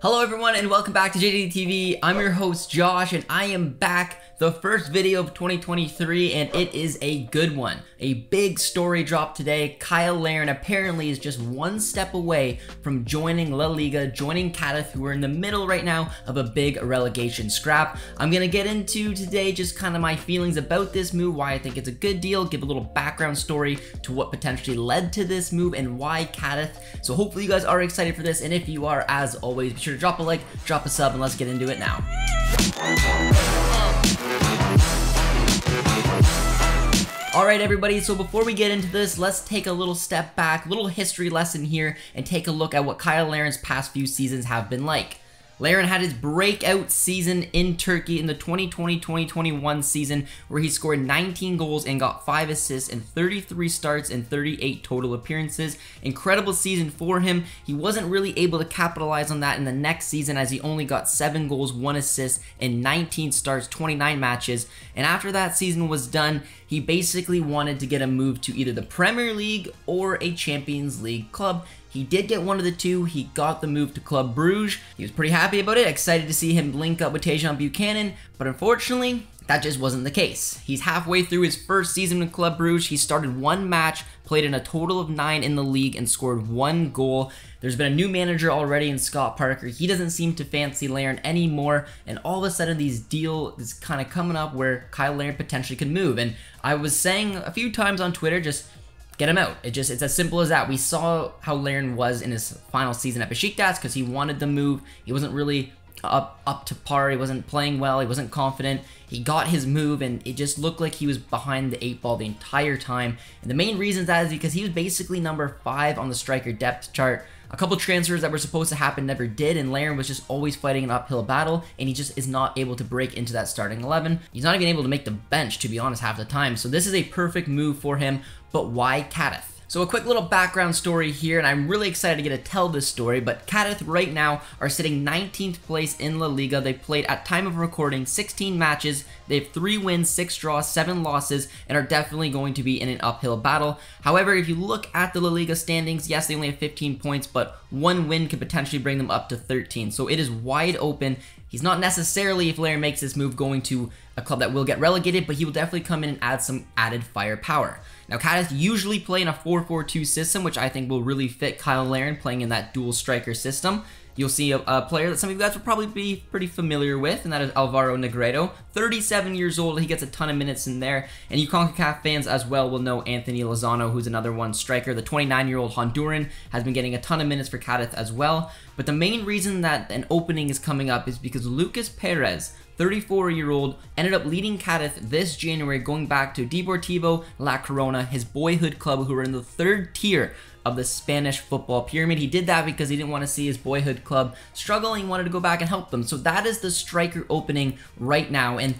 Hello everyone and welcome back to JDTV. I'm your host Josh and I am back, the first video of 2023, and it is a good one. A big story dropped today. Cyle Larin apparently is just one step away from joining LaLiga, joining Cadiz, who are in the middle right now of a big relegation scrap. I'm gonna get into today just kind of my feelings about this move, why I think it's a good deal, give a little background story to what potentially led to this move and why Cadiz. So hopefully you guys are excited for this, and if you are, as always, be sure to drop a like, drop a sub, and let's get into it now. Alright everybody, so before we get into this, let's take a little step back, little history lesson here, and take a look at what Cyle Larin's past few seasons have been like. Larin had his breakout season in Turkey in the 2020-2021 season, where he scored 19 goals and got 5 assists in 33 starts and 38 total appearances. Incredible season for him. He wasn't really able to capitalize on that in the next season, as he only got 7 goals, 1 assist in 19 starts, 29 matches. And after that season was done, he basically wanted to get a move to either the Premier League or a Champions League club. He did get one of the two. He got the move to Club Brugge. He was pretty happy about it, excited to see him link up with Tajon Buchanan, but unfortunately, that just wasn't the case. He's halfway through his first season with Club Brugge. He started 1 match, played in a total of 9 in the league, and scored 1 goal. There's been a new manager already in Scott Parker. He doesn't seem to fancy Larin anymore, and all of a sudden these deal is kind of coming up where Cyle Larin potentially could move. And I was saying a few times on Twitter, just get him out. It's as simple as that. We saw how Larin was in his final season at Besiktas because he wanted the move. He wasn't really up to par. He wasn't playing well. He wasn't confident. He got his move, and it just looked like he was behind the 8 ball the entire time. And the main reason that is because he was basically number 5 on the striker depth chart. A couple transfers that were supposed to happen never did, and Larin was just always fighting an uphill battle, and he just is not able to break into that starting 11. He's not even able to make the bench, to be honest, half the time. So this is a perfect move for him, but why Cadiz? So a quick little background story here, and I'm really excited to get to tell this story, but Cadiz right now are sitting 19th place in La Liga. They played, at time of recording, 16 matches. They have 3 wins, 6 draws, 7 losses, and are definitely going to be in an uphill battle. However, if you look at the La Liga standings, yes, they only have 15 points, but 1 win could potentially bring them up to 13. So it is wide open. He's not necessarily, if Larin makes this move, going to a club that will get relegated, but he will definitely come in and add some added firepower. Now, Cadiz usually play in a 4-4-2 system, which I think will really fit Cyle Larin playing in that dual striker system. You'll see a player that some of you guys will probably be pretty familiar with, and that is Alvaro Negredo. 37 years old, he gets a ton of minutes in there, and you CONCACAF fans as well will know Anthony Lozano, who's another one striker. The 29-year-old Honduran has been getting a ton of minutes for Cadiz as well, but the main reason that an opening is coming up is because Lucas Perez, 34-year-old, ended up leading Cadiz this January, going back to Deportivo La Corona, his boyhood club, who are in the 3rd tier of the Spanish football pyramid. He did that because he didn't want to see his boyhood club struggle. He wanted to go back and help them. So that is the striker opening right now. And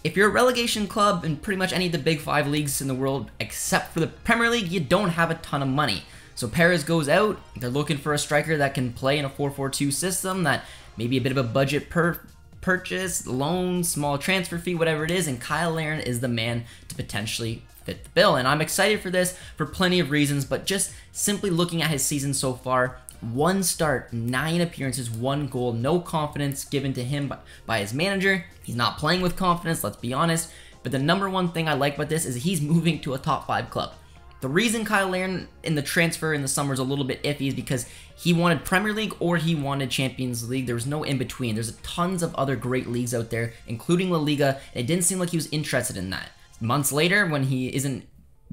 if you're a relegation club in pretty much any of the big 5 leagues in the world, except for the Premier League, you don't have a ton of money. So Perez goes out. They're looking for a striker that can play in a 4-4-2 system, that maybe a bit of a budget purchase, loan, small transfer fee, whatever it is, and Cyle Larin is the man to potentially fit the bill. And I'm excited for this for plenty of reasons, but just simply looking at his season so far, 1 start, 9 appearances, 1 goal, no confidence given to him by his manager. He's not playing with confidence, let's be honest, but the number one thing I like about this is he's moving to a top 5 club. The reason Cyle Larin in the transfer in the summer is a little bit iffy is because he wanted Premier League or he wanted Champions League. There was no in between. There's tons of other great leagues out there, including La Liga. It didn't seem like he was interested in that. Months later, when he isn't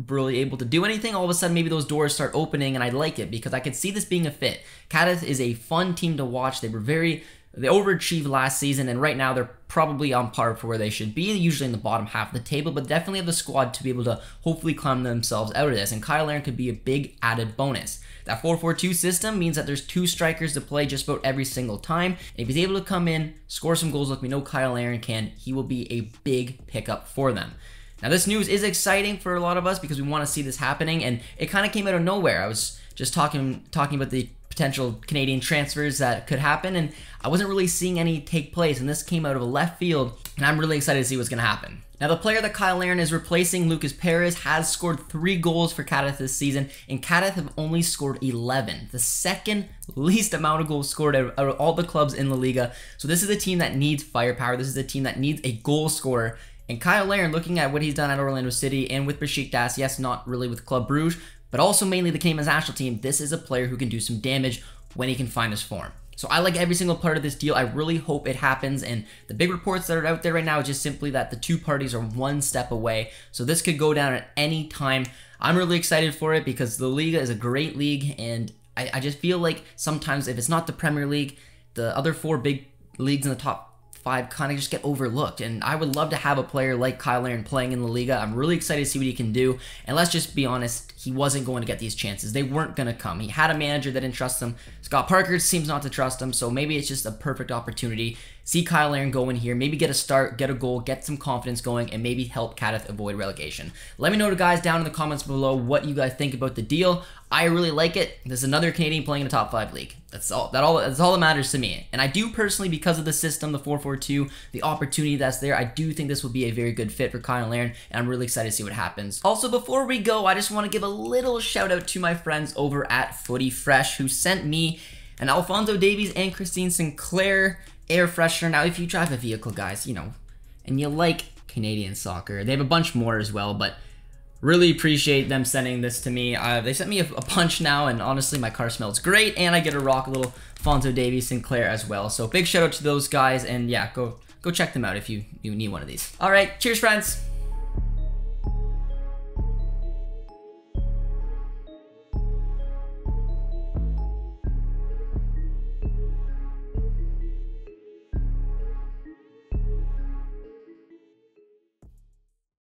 really able to do anything, all of a sudden maybe those doors start opening, and I like it because I could see this being a fit. Cadiz is a fun team to watch. They overachieved last season, and right now they're probably on par for where they should be, usually in the bottom half of the table, but definitely have the squad to be able to hopefully climb themselves out of this, and Cyle Larin could be a big added bonus. That 4-4-2 system means that there's 2 strikers to play just about every single time, and if he's able to come in, score some goals like we know Cyle Larin can, he will be a big pickup for them. Now, this news is exciting for a lot of us because we want to see this happening, and it kind of came out of nowhere. I was just talking about the potential Canadian transfers that could happen, and I wasn't really seeing any take place, and this came out of a left field, and I'm really excited to see what's going to happen. Now, the player that Cyle Larin is replacing, Lucas Perez, has scored 3 goals for Cadiz this season, and Cadiz have only scored 11, the second least amount of goals scored out of all the clubs in LaLiga. So this is a team that needs firepower. This is a team that needs a goal scorer. And Cyle Larin, looking at what he's done at Orlando City and with Besiktas, yes, not really with Club Brugge, but also mainly the Canadian national team, this is a player who can do some damage when he can find his form. So I like every single part of this deal. I really hope it happens, and the big reports that are out there right now is just simply that the two parties are one step away. So this could go down at any time. I'm really excited for it because the Liga is a great league, and I just feel like sometimes if it's not the Premier League, the other 4 big leagues in the top 5 kind of just get overlooked, and I would love to have a player like Cyle Larin playing in LaLiga. I'm really excited to see what he can do, and let's just be honest, he wasn't going to get these chances. They weren't going to come. He had a manager that didn't trust him. Scott Parker seems not to trust him, so maybe it's just a perfect opportunity. See Cyle Larin go in here, maybe get a start, get a goal, get some confidence going, and maybe help Cadiz avoid relegation. Let me know, guys, down in the comments below what you guys think about the deal. I really like it. There's another Canadian playing in a top 5 league. That's all that matters to me. And I do personally, because of the system, the 4-4-2, the opportunity that's there, I do think this will be a very good fit for Cyle Larin, and I'm really excited to see what happens. Also, before we go, I just want to give a little shout out to my friends over at Footy Fresh, who sent me an Alphonso Davies and Christine Sinclair air freshener. Now, if you drive a vehicle, guys, you know, and you like Canadian soccer, they have a bunch more as well, but really appreciate them sending this to me. They sent me a bunch now, and honestly, my car smells great, and I get to rock a little Alphonso Davies Sinclair as well. So big shout out to those guys, and yeah, go check them out if you need one of these. All right, cheers, friends.